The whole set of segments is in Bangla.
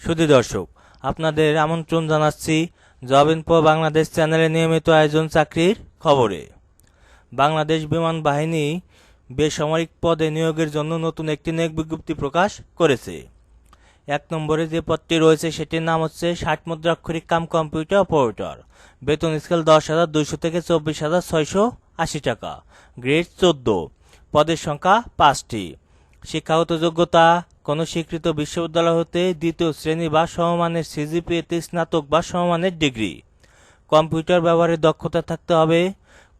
সুধী দর্শক, আপনাদের আমন্ত্রণ জানাচ্ছি জব ইনফো বাংলাদেশ চ্যানেলে নিয়মিত আয়োজন চাকরির খবরে। বাংলাদেশ বিমান বাহিনী বেসামরিক পদে নিয়োগের জন্য নতুন একটি নিয়োগ বিজ্ঞপ্তি প্রকাশ করেছে। 1 নম্বরে যে পদটি রয়েছে সেটির নাম হচ্ছে 60 মুদ্রাক্ষরিক কাম কম্পিউটার অপারেটর। বেতন স্কেল 10,200 থেকে 24,680 টাকা। গ্রেড 14। পদের সংখ্যা 5টি। শিক্ষাগত যোগ্যতা: কোনো স্বীকৃত বিশ্ববিদ্যালয় হতে দ্বিতীয় শ্রেণী বা সমমানের সিজিপিএতে স্নাতক বা সমমানের ডিগ্রি। কম্পিউটার ব্যবহারের দক্ষতা থাকতে হবে।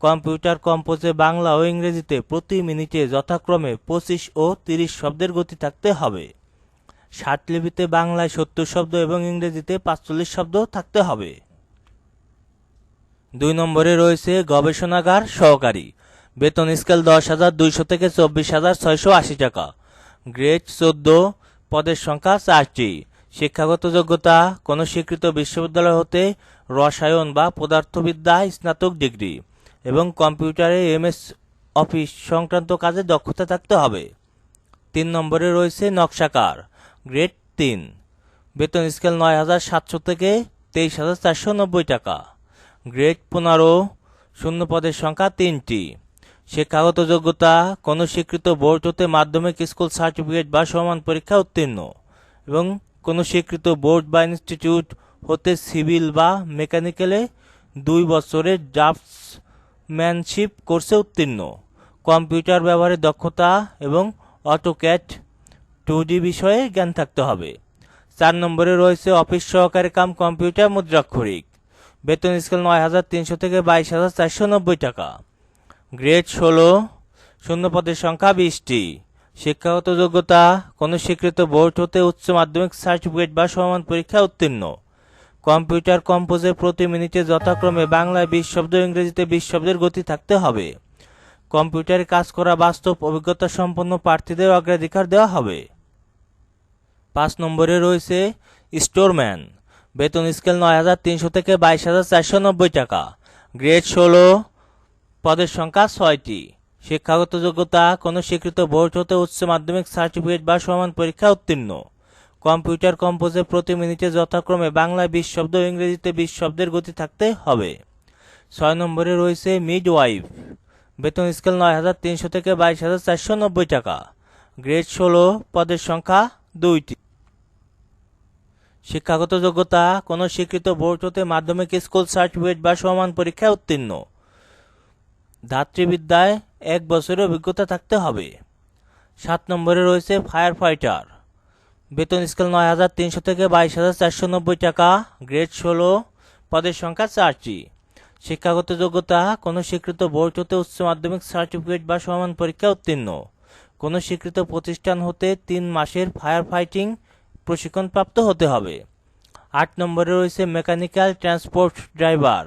কম্পিউটার কম্পোজে বাংলা ও ইংরেজিতে প্রতি মিনিটে যথাক্রমে 25 ও 30 শব্দের গতি থাকতে হবে। ষাটলিপিতে বাংলায় 70 শব্দ এবং ইংরেজিতে 45 শব্দ থাকতে হবে। 2 নম্বরে রয়েছে গবেষণাগার সহকারী। বেতন স্কেল 10,200 থেকে 24,680 টাকা। গ্রেড 14। পদের সংখ্যা 4টি। শিক্ষাগত যোগ্যতা: কোনো স্বীকৃত বিশ্ববিদ্যালয় হতে রসায়ন বা পদার্থবিদ্যায় স্নাতক ডিগ্রি এবং কম্পিউটারে এমএস অফিস সংক্রান্ত কাজে দক্ষতা থাকতে হবে। 3 নম্বরে রয়েছে নকশাকার। গ্রেড 3। বেতন স্কেল 9,700 থেকে 23,490 টাকা। গ্রেড 15। শূন্য পদের সংখ্যা 3টি। শিক্ষাগত যোগ্যতা: কোনো স্বীকৃত বোর্ড হতে মাধ্যমিক স্কুল সার্টিফিকেট বা সমান পরীক্ষা উত্তীর্ণ এবং কোনো স্বীকৃত বোর্ড বা ইনস্টিটিউট হতে সিভিল বা মেকানিক্যালে 2 বছরের ড্রাফটসম্যানশিপ কোর্সে উত্তীর্ণ। কম্পিউটার ব্যবহারের দক্ষতা এবং অটোক্যাড 2D বিষয়ে জ্ঞান থাকতে হবে। 4 নম্বরে রয়েছে অফিস সহকারী কাম কম্পিউটার মুদ্রাক্ষরিক। বেতন স্কেল 9,300 থেকে 22,490 টাকা। গ্রেড 16। শূন্য পদের সংখ্যা 20টি। শিক্ষাগত যোগ্যতা: কোনো স্বীকৃত বোর্ড হতে উচ্চ মাধ্যমিক সার্টিফিকেট বা সমান পরীক্ষা উত্তীর্ণ। কম্পিউটার কম্পোজে প্রতি মিনিটে যথাক্রমে বাংলায় 20 শব্দ ইংরেজিতে 20 শব্দের গতি থাকতে হবে। কম্পিউটারে কাজ করা বাস্তব অভিজ্ঞতা সম্পন্ন প্রার্থীদের অগ্রাধিকার দেওয়া হবে। 5 নম্বরে রয়েছে স্টোরম্যান। বেতন স্কেল 9,300 থেকে 22,490 টাকা। গ্রেড 16। পদের সংখ্যা 6টি। শিক্ষাগত যোগ্যতা: কোনো স্বীকৃত বোর্ড হতে উচ্চ মাধ্যমিক সার্টিফিকেট বা সমান পরীক্ষা উত্তীর্ণ। কম্পিউটার কম্পোজে প্রতি মিনিটে যথাক্রমে বাংলায় 20 শব্দ ইংরেজিতে 20 শব্দের গতি থাকতে হবে। 6 নম্বরে রয়েছে মিডওয়াইফ। বেতন স্কেল 9,300 থেকে 22,490 টাকা। গ্রেড 16। পদের সংখ্যা 2টি। শিক্ষাগত যোগ্যতা: কোনো স্বীকৃত বোর্ড হতে মাধ্যমিক স্কুল সার্টিফিকেট বা সমান পরীক্ষা উত্তীর্ণ। ধাত্রীবিদ্যায় 1 বছরের অভিজ্ঞতা থাকতে হবে। 7 নম্বরে রয়েছে ফায়ার ফাইটার। বেতন স্কেল 9,300 থেকে 22,490 টাকা। গ্রেড 16। পদের সংখ্যা 4টি। শিক্ষাগত যোগ্যতা: কোনো স্বীকৃত বোর্ড হতে উচ্চ মাধ্যমিক সার্টিফিকেট বা সমান পরীক্ষা উত্তীর্ণ। কোনো স্বীকৃত প্রতিষ্ঠান হতে 3 মাসের ফায়ার ফাইটিং প্রশিক্ষণপ্রাপ্ত হতে হবে। 8 নম্বরে রয়েছে মেকানিক্যাল ট্রান্সপোর্ট ড্রাইভার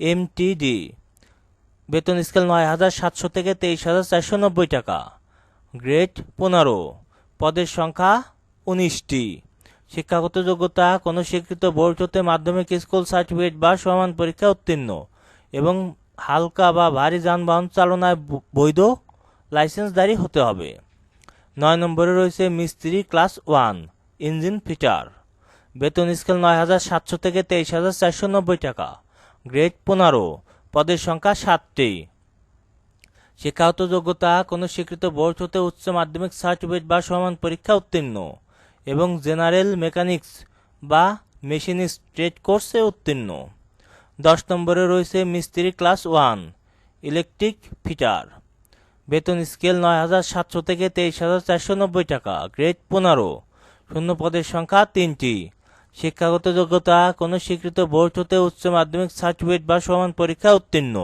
এমটিডি। বেতন স্কেল 9,700 থেকে 23,490 টাকা। গ্রেড 15। পদের সংখ্যা 19টি। শিক্ষাগত যোগ্যতা: কোনো স্বীকৃত বোর্ড হতে মাধ্যমিক স্কুল সার্টিফিকেট বা সমান পরীক্ষা উত্তীর্ণ এবং হালকা বা ভারী যানবাহন চালনায় বৈধ লাইসেন্সধারী হতে হবে। 9 নম্বরে রয়েছে মিস্ত্রি ক্লাস 1 ইঞ্জিন ফিটার। বেতন স্কেল 9,700 থেকে 23,490 টাকা। গ্রেড 15। পদের সংখ্যা 7টি। শিক্ষাগত যোগ্যতা: কোনো স্বীকৃত বোর্ড হতে উচ্চ মাধ্যমিক সার্টিফিকেট বা সমান পরীক্ষা উত্তীর্ণ এবং জেনারেল মেকানিক্স বা মেশিনিস্ট ট্রেড কোর্সে উত্তীর্ণ। 10 নম্বরে রয়েছে মিস্ত্রি ক্লাস 1 ইলেকট্রিক ফিটার। বেতন স্কেল 9,700 থেকে 23,490 টাকা। গ্রেড 15। শূন্য পদের সংখ্যা 3টি। শিক্ষাগত যোগ্যতা: কোনো স্বীকৃত বোর্ড হতে উচ্চ মাধ্যমিক সার্টিফিকেট বা সমান পরীক্ষা উত্তীর্ণ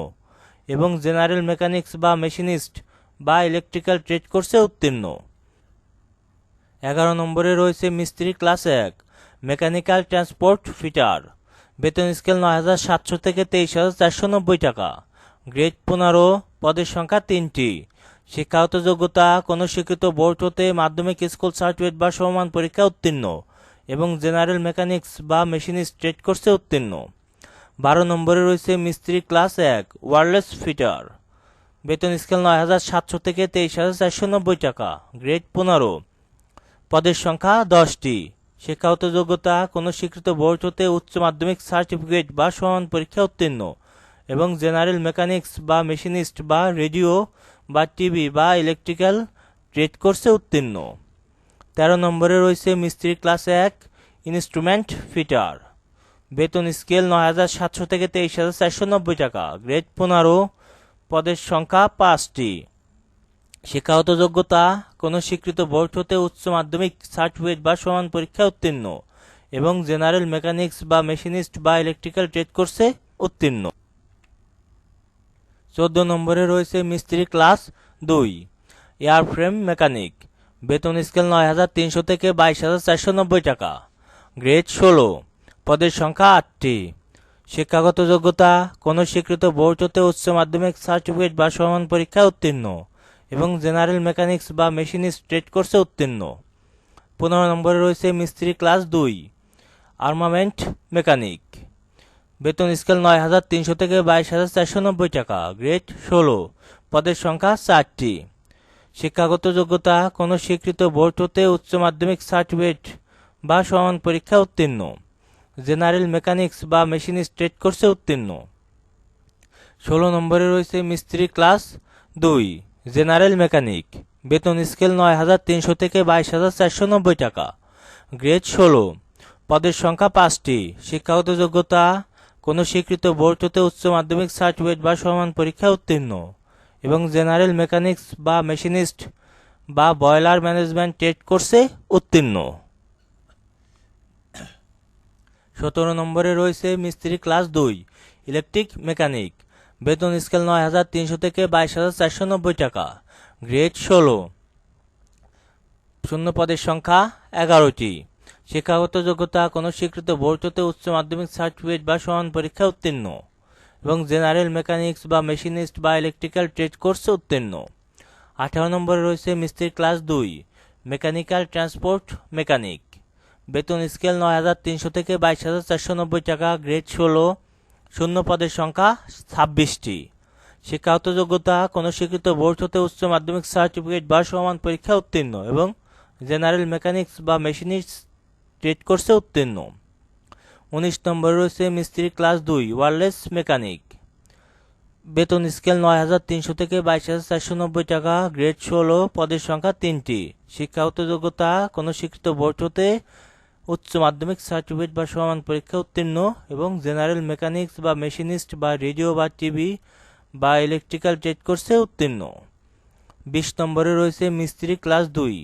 এবং জেনারেল মেকানিক্স বা মেশিনিস্ট বা ইলেকট্রিক্যাল ট্রেড কোর্সে উত্তীর্ণ। 11 নম্বরে রয়েছে মিস্ত্রি ক্লাস 1 মেকানিক্যাল ট্রান্সপোর্ট ফিটার। বেতন স্কেল 9,700 থেকে 23,490 টাকা। গ্রেড 15। পদের সংখ্যা 3টি। শিক্ষাগত যোগ্যতা: কোনো স্বীকৃত বোর্ড হতে মাধ্যমিক স্কুল সার্টিফিকেট বা সমান পরীক্ষা উত্তীর্ণ এবং জেনারেল মেকানিক্স বা মেশিনিস্ট ট্রেড কোর্সে উত্তীর্ণ। 12 নম্বরে রয়েছে মিস্ত্রি ক্লাস 1 ওয়্যারলেস ফিটার। বেতন স্কেল 9,700 থেকে 23,490 টাকা। গ্রেড 15। পদের সংখ্যা 10টি। শিক্ষাগত যোগ্যতা কোনো স্বীকৃত বোর্ড হতে উচ্চ মাধ্যমিক সার্টিফিকেট বা সমান পরীক্ষা উত্তীর্ণ এবং জেনারেল মেকানিক্স বা মেশিনিস্ট বা রেডিও বা টিভি বা ইলেকট্রিক্যাল ট্রেড কোর্সে উত্তীর্ণ। 13 নম্বরে রয়েছে মিস্ত্রি ক্লাস 1 ইনস্ট্রুমেন্ট ফিটার, বেতন স্কেল ৯,৭০০ থেকে ২৩,৪৯০ টাকা, গ্রেড 15, পদের সংখ্যা 5টি। শিক্ষাগত যোগ্যতা কোনো স্বীকৃত বোর্ড হতে উচ্চ মাধ্যমিক সার্টিফিকেট বা সমান পরীক্ষা উত্তীর্ণ এবং জেনারেল মেকানিক্স বা মেশিনিস্ট বা ইলেকট্রিক্যাল ট্রেড কোর্সে উত্তীর্ণ। 14 নম্বরে রয়েছে মিস্ত্রি ক্লাস 2 এয়ারফ্রেম মেকানিক, বেতন স্কেল ৯,৩০০ থেকে 22,৪৯০ টাকা, গ্রেড 16, পদের সংখ্যা 8টি। শিক্ষাগত যোগ্যতা কোনো স্বীকৃত বোর্ড হতে উচ্চ মাধ্যমিক সার্টিফিকেট বা সমান পরীক্ষা উত্তীর্ণ এবং জেনারেল মেকানিক্স বা মেশিনিস্ট ট্রেড কোর্সে উত্তীর্ণ। 15 নম্বরে রয়েছে মিস্ত্রি ক্লাস 2 আর্মামেন্ট মেকানিক, বেতন স্কেল ৯,৩০০ থেকে 22,৪৯০ টাকা, গ্রেড 16, পদের সংখ্যা 4টি। শিক্ষাগত যোগ্যতা কোনো স্বীকৃত বোর্ড হতে উচ্চ মাধ্যমিক সার্টিফিকেট বা সমান পরীক্ষা উত্তীর্ণ, জেনারেল মেকানিক্স বা মেশিনিস্ট ট্রেড কোর্সে উত্তীর্ণ। 16 নম্বরে রয়েছে মিস্ত্রি ক্লাস 2 জেনারেল মেকানিক, বেতন স্কেল ৯,৩০০ থেকে 22,৪৯০ টাকা, গ্রেড 16, পদের সংখ্যা 5টি। শিক্ষাগত যোগ্যতা কোনো স্বীকৃত বোর্ড হতে উচ্চ মাধ্যমিক সার্টিফিকেট বা সমান পরীক্ষা উত্তীর্ণ এবং জেনারেল মেকানিক্স বা মেশিনিস্ট বা বয়লার ম্যানেজমেন্ট ট্রেড কোর্সে উত্তীর্ণ। 17 নম্বরে রয়েছে মিস্ত্রি ক্লাস 2 ইলেকট্রিক মেকানিক, বেতন স্কেল ৯,৩০০ থেকে 22,৪৯০ টাকা, গ্রেড 16, শূন্য পদের সংখ্যা 11টি। শিক্ষাগত যোগ্যতা কোনো স্বীকৃত বোর্ড হতে উচ্চ মাধ্যমিক সার্টিফিকেট বা সমান পরীক্ষা উত্তীর্ণ এবং জেনারেল মেকানিক্স বা মেশিনিস্ট বা ইলেকট্রিক্যাল ট্রেড কোর্সে উত্তীর্ণ। 18 নম্বরে রয়েছে মিস্ত্রি ক্লাস 2 মেকানিক্যাল ট্রান্সপোর্ট মেকানিক, বেতন স্কেল ৯,৩০০ থেকে 22,৪৯০ টাকা, গ্রেড 16, শূন্য পদের সংখ্যা 26টি। শিক্ষাগত যোগ্যতা কোনো স্বীকৃত বোর্ড হতে উচ্চ মাধ্যমিক সার্টিফিকেট বা সমান পরীক্ষা উত্তীর্ণ এবং জেনারেল মেকানিক্স বা মেশিনিস্ট ট্রেড কোর্সে উত্তীর্ণ। 19 নম্বরে রয়েছে মিস্ত্রি ক্লাস 2 ওয়্যারলেস মেকানিক, বেতন স্কেল ৯,৩০০ থেকে 22,৪৯০ টাকা, গ্রেড 16, পদের সংখ্যা 3টি। শিক্ষাগত যোগ্যতা কোনো স্বীকৃত বোর্ড হতে উচ্চ মাধ্যমিক সার্টিফিকেট বা সমান পরীক্ষা উত্তীর্ণ এবং জেনারেল মেকানিক্স বা মেশিনিস্ট বা রেডিও বা টিভি বা ইলেকট্রিক্যাল ট্রেড কোর্সে উত্তীর্ণ। 20 নম্বরে রয়েছে মিস্ত্রি ক্লাস 2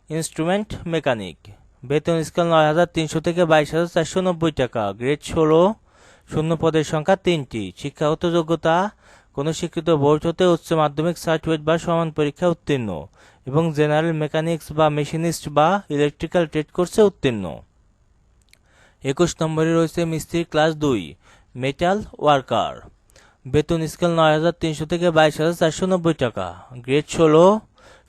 ইনস্ট্রুমেন্ট মেকানিক, বেতন স্কেল ৯,৩০০ থেকে 22,৪৯০ টাকা, গ্রেড 16, শূন্য পদের সংখ্যা 3টি। শিক্ষাগত যোগ্যতা কোনো স্বীকৃত বোর্ড হতে উচ্চ মাধ্যমিক সার্টিফিকেট বা সমান পরীক্ষা উত্তীর্ণ এবং জেনারেল মেকানিক্স বা মেশিনিস্ট বা ইলেকট্রিক্যাল ট্রেড কোর্সে উত্তীর্ণ। 21 নম্বরে রয়েছে মিস্ত্রি ক্লাস 2 মেটাল ওয়ার্কার, বেতন স্কেল ৯,৩০০ থেকে 22,৪৯০ টাকা, গ্রেড 16,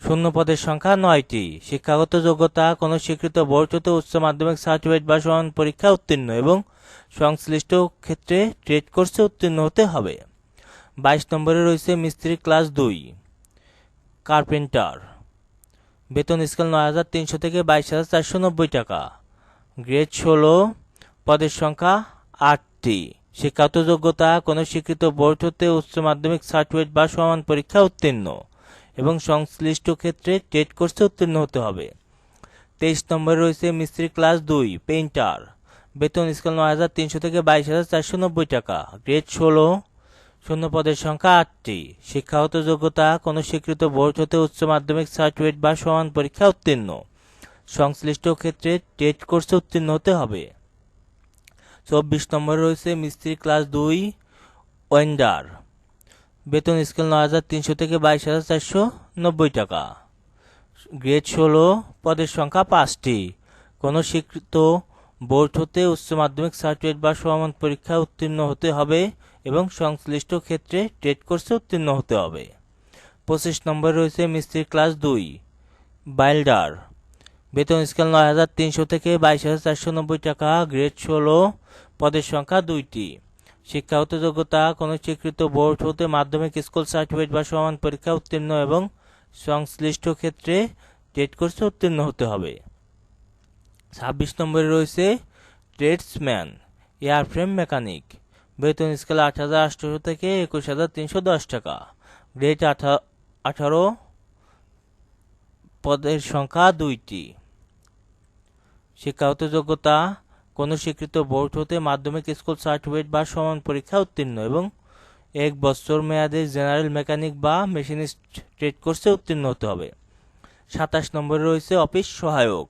শূন্য পদের সংখ্যা 9টি। শিক্ষাগত যোগ্যতা কোনো স্বীকৃত বোর্ড হতে উচ্চ মাধ্যমিক সার্টিফিকেট বা সমান পরীক্ষা উত্তীর্ণ এবং সংশ্লিষ্ট ক্ষেত্রে ট্রেড কোর্সে উত্তীর্ণ হতে হবে। 22 নম্বরে রয়েছে মিস্ত্রি ক্লাস 2 কার্পেন্টার, বেতন স্কেল ৯,৩০০ থেকে 22,৪৯০ টাকা, গ্রেড 16, পদের সংখ্যা 8টি। শিক্ষাগত যোগ্যতা কোনো স্বীকৃত বোর্ড হতে উচ্চ মাধ্যমিক সার্টিফিকেট বা সমান পরীক্ষা উত্তীর্ণ এবং সংশ্লিষ্ট ক্ষেত্রে ট্রেড কোর্সে উত্তীর্ণ হতে হবে। 23 নম্বরে রয়েছে মিস্ত্রি ক্লাস 2 পেইন্টার, বেতন স্কেল ৯,৩০০ থেকে 22,৪৯০ টাকা, গ্রেড 16, শূন্য পদের সংখ্যা 8টি। শিক্ষাগত যোগ্যতা কোনো স্বীকৃত বোর্ড হতে উচ্চ মাধ্যমিক সার্টিফিকেট বা সমান পরীক্ষা উত্তীর্ণ, সংশ্লিষ্ট ক্ষেত্রে ট্রেড কোর্সে উত্তীর্ণ হতে হবে। 24 নম্বরে রয়েছে মিস্ত্রি ক্লাস 2 ওয়েন্ডার, বেতন স্কেল ৯,৩০০ থেকে 22,৪৯০ টাকা, গ্রেড 16, পদের সংখ্যা 5টি। কোনো স্বীকৃত বোর্ড হতে উচ্চ মাধ্যমিক সার্টিফিকেট বা সমান পরীক্ষা উত্তীর্ণ হতে হবে এবং সংশ্লিষ্ট ক্ষেত্রে ট্রেড কোর্সে উত্তীর্ণ হতে হবে। 25 নম্বরে রয়েছে মিস্ত্রি ক্লাস 2 বাইল্ডার, বেতন স্কেল ৯,৩০০ থেকে 22,৪৯০ টাকা, গ্রেড 16, পদের সংখ্যা 2টি। শিক্ষাগত যোগ্যতা কোনো স্বীকৃত বোর্ড হতে মাধ্যমিক স্কুল সার্টিফিকেট বা সমান পরীক্ষা উত্তীর্ণ এবং সংশ্লিষ্ট ক্ষেত্রে ট্রেড কোর্সে উত্তীর্ণ হতে হবে। 26 নম্বরে রয়েছে ট্রেডসম্যান এয়ারফ্রেম মেকানিক, বেতন স্কেল 8,800 থেকে 21,310 টাকা, গ্রেড 18, পদের সংখ্যা 2টি। শিক্ষাগত যোগ্যতা কোনো স্বীকৃত বোর্ড হতে মাধ্যমিক স্কুল সার্টিফিকেট বা সমান পরীক্ষা উত্তীর্ণ এবং 1 বছর মেয়াদে জেনারেল মেকানিক বা মেশিনিস্ট ট্রেড কোর্সে উত্তীর্ণ হতে হবে। 27 নম্বরে রয়েছে অফিস সহায়ক,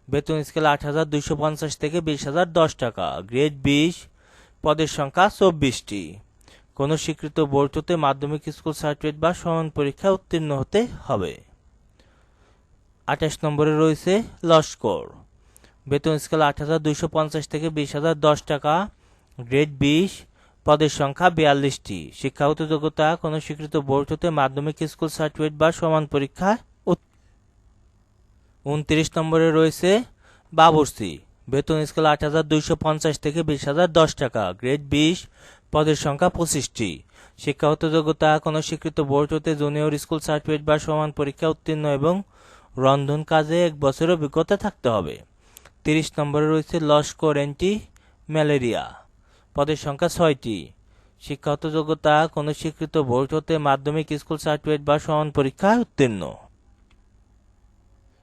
বেতন স্কেল 8,250 থেকে 20,010 টাকা, গ্রেড 20, পদের সংখ্যা 24টি। কোনো স্বীকৃত বোর্ড হতে মাধ্যমিক স্কুল সার্টিফিকেট বা সমান পরীক্ষা উত্তীর্ণ হতে হবে। 28 নম্বরে রয়েছে লস্কর, বেতন স্কেল 8,250 থেকে 20,010 টাকা, গ্রেড 20, পদের সংখ্যা 42টি। শিক্ষাগত যোগ্যতা কোনো স্বীকৃত বোর্ড হতে মাধ্যমিক স্কুল সার্টিফিকেট বা সমান পরীক্ষা। 29 নম্বরে রয়েছে বাবুর্চি, বেতন স্কেল 8,250 থেকে 20,010 টাকা, গ্রেড 20, পদের সংখ্যা 25টি। শিক্ষাগত যোগ্যতা কোনো স্বীকৃত বোর্ড হতে জুনিয়র স্কুল সার্টিফিকেট বা সমান পরীক্ষা উত্তীর্ণ এবং রন্ধন কাজে 1 বছরের অভিজ্ঞতা থাকতে হবে। 30 নম্বরে রয়েছে লস্কর অ্যান্টি ম্যালেরিয়া, পদের সংখ্যা 6টি। শিক্ষাগত যোগ্যতা কোনো স্বীকৃত বোর্ড হতে মাধ্যমিক স্কুল সার্টিফিকেট বা সমান পরীক্ষা উত্তীর্ণ।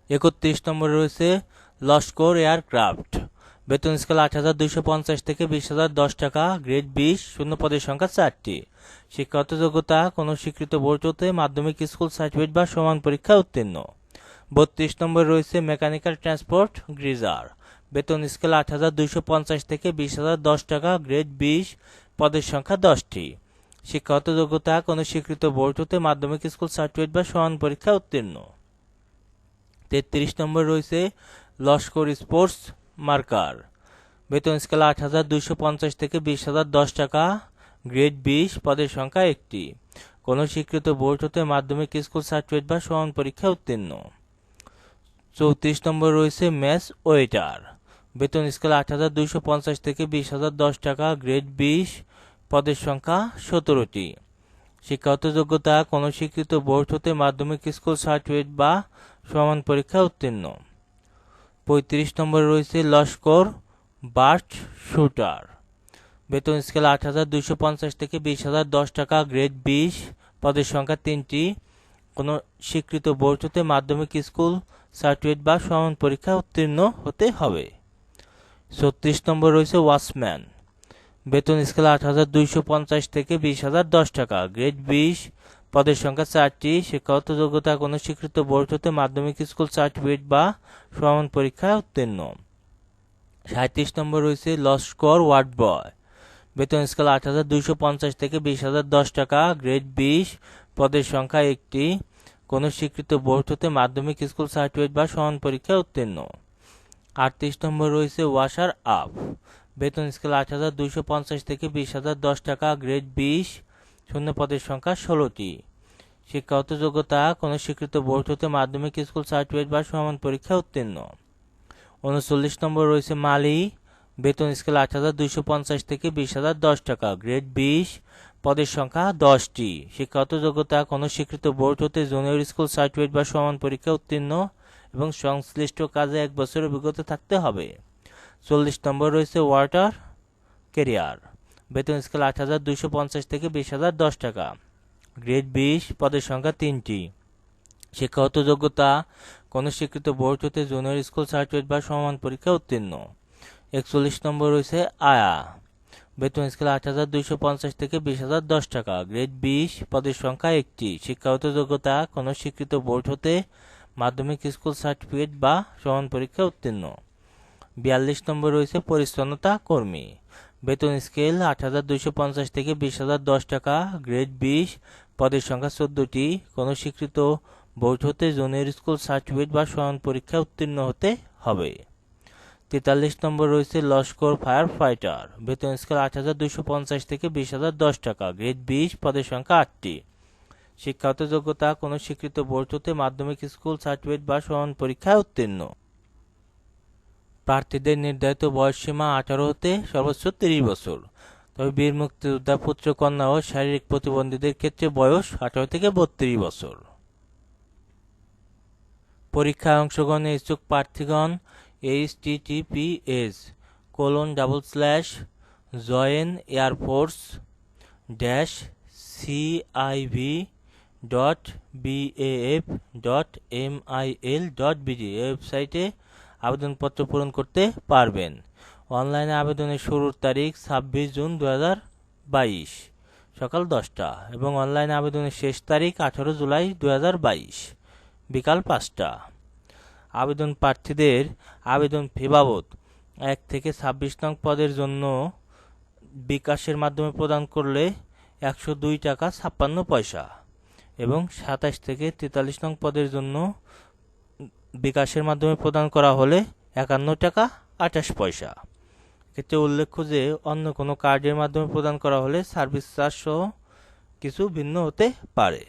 31 নম্বরে রয়েছে লস্কর এয়ারক্রাফট, বেতন স্কেল 8,250 থেকে 20,010 টাকা, গ্রেড 20, শূন্য পদের সংখ্যা 4টি। শিক্ষাগত যোগ্যতা কোনো স্বীকৃত বোর্ড হতে মাধ্যমিক স্কুল সার্টিফিকেট বা সমান পরীক্ষা উত্তীর্ণ। 32 নম্বরে রয়েছে মেকানিক্যাল ট্রান্সপোর্ট গ্রিজার, বেতন স্কেল 8,250 থেকে 20,010 টাকা, গ্রেড 20, পদের সংখ্যা 10টি। শিক্ষাগত যোগ্যতা কোনো স্বীকৃত বোর্ড হতে মাধ্যমিক স্কুল সার্টিফিকেট বা সমান পরীক্ষা উত্তীর্ণ। 33 নম্বর রয়েছে লস্কর স্পোর্টস মার্কার, বেতন স্কেল 8,250 থেকে 20,010 টাকা, গ্রেড 20, পদের সংখ্যা 1টি। কোনো স্বীকৃত বোর্ড হতে মাধ্যমিক স্কুল সার্টিফিকেট বা সমান পরীক্ষা উত্তীর্ণ। 34 নম্বর রয়েছে মেস ওয়েটার, বেতন স্কেল 8,250 থেকে 20,010 টাকা, গ্রেড 20, পদের সংখ্যা 17টি। শিক্ষাগত যোগ্যতা কোনো স্বীকৃত বোর্ড হতে মাধ্যমিক স্কুল সার্টিফিকেট বা সমান পরীক্ষা উত্তীর্ণ। 35 নম্বরে রয়েছে লস্কর বার্ট শুটার, বেতন স্কেল 8,250 থেকে 20,010 টাকা, গ্রেড 20, পদের সংখ্যা 3টি। কোনো স্বীকৃত বোর্ড হতে মাধ্যমিক স্কুল সার্টিফিকেট বা সমান পরীক্ষা উত্তীর্ণ হতে হবে। 36 নম্বর রয়েছে ওয়াচম্যান, বেতন স্কেল 8,250 থেকে 20,010 টাকা, গ্রেড 20, পদের সংখ্যা 4টি। শিক্ষাগত যোগ্যতা কোনো স্বীকৃত বোর্ড হতে মাধ্যমিক স্কুল সার্টিফিকেট বা সমান পরীক্ষা উত্তীর্ণ। 37 নম্বর রয়েছে লস্কর ওয়ার্ড বয়, বেতন স্কেল 8,250 থেকে 20,010 টাকা, গ্রেড 20, পদের সংখ্যা 1টি। কোনো স্বীকৃত বোর্ড হতে মাধ্যমিক স্কুল সার্টিফিকেট বা সমান পরীক্ষা উত্তীর্ণ। 38 নম্বর রয়েছে ওয়াশার আপ, বেতন স্কেল 8,250 থেকে 20,010 টাকা, গ্রেড 20, শূন্য পদের সংখ্যা 16টি। শিক্ষাগত যোগ্যতা কোনো স্বীকৃত বোর্ড হতে মাধ্যমিক স্কুল সার্টিফিকেট বা সমান পরীক্ষা উত্তীর্ণ। 39 নম্বর রয়েছে মালি, বেতন স্কেল 8,250 থেকে 20,010 টাকা, গ্রেড 20, পদের সংখ্যা 10টি। শিক্ষাগত যোগ্যতা কোনো স্বীকৃত বোর্ড হতে জুনিয়র স্কুল সার্টিফিকেট বা সমান পরীক্ষা উত্তীর্ণ এবং সংশ্লিষ্ট কাজে 1 বছরের অভিজ্ঞতা থাকতে হবে। 40 নম্বর রয়েছে ওয়াটার ক্যারিয়ার, বেতন স্কেল 8,250 থেকে 20,010 টাকা, গ্রেড 20, পদের সংখ্যা 3টি। শিক্ষাগত যোগ্যতা কোনো স্বীকৃত বোর্ড হতে জুনিয়র স্কুল সার্টিফিকেট বা সমান পরীক্ষা উত্তীর্ণ। 41 নম্বর রয়েছে আয়া, বেতন স্কেল 8,250 থেকে 20,010 টাকা, গ্রেড 20, পদের সংখ্যা 1টি। শিক্ষাগত যোগ্যতা কোনো স্বীকৃত বোর্ড হতে মাধ্যমিক স্কুল সার্টিফিকেট বা সমান পরীক্ষা উত্তীর্ণ। 42 নম্বর রয়েছে পরিচ্ছন্নতা কর্মী, বেতন স্কেল 8,250 থেকে 20,010 টাকা, গ্রেড 20, পদের সংখ্যা 14টি। কোনো স্বীকৃত বোর্ড হতে জুনিয়র স্কুল সার্টিফিকেট বা সমান পরীক্ষা উত্তীর্ণ হতে হবে। 43 নম্বর রয়েছে লস্কর ফায়ার ফাইটার, বেতন স্কেল 8,250 থেকে 20,010 টাকা, গ্রেড 20, পদের সংখ্যা 8টি। শিক্ষাগত যোগ্যতা কোনো স্বীকৃত বোর্ড হতে মাধ্যমিক স্কুল সার্টিফিকেট বা সমান পরীক্ষায় উত্তীর্ণ। প্রার্থীদের নির্ধারিত বয়সসীমা 18 হতে সর্বোচ্চ 30 বছর, তবে বীর মুক্তিযোদ্ধা পুত্র কন্যা ও শারীরিক প্রতিবন্ধীদের ক্ষেত্রে বয়স 18 থেকে 32 বছর। পরীক্ষায় অংশগ্রহণে ইচ্ছুক প্রার্থীগণ https://join.civ.baf.mil.bg ওয়েবসাইটে আবেদনপত্র পূরণ করতে পারবেন। অনলাইনে আবেদনের শুরুর তারিখ 26 জুন 2022 সকাল 10টা এবং অনলাইনে আবেদনের শেষ তারিখ 18 জুলাই 2022 বিকাল 5টা। আবেদন প্রার্থীদের আবেদন ফি বাবদ 1 থেকে 26 নং পদের জন্য বিকাশের মাধ্যমে প্রদান করলে 102 টাকা 56 পয়সা এবং 27 থেকে 43 নং পদের জন্য বিকাশের মাধ্যমে প্রদান করা হলে 51 টাকা 28 পয়সা। এক্ষেত্রে উল্লেখ্য যে অন্য কোনো কার্ডের মাধ্যমে প্রদান করা হলে সার্ভিস চার্জ সহ কিছু ভিন্ন হতে পারে।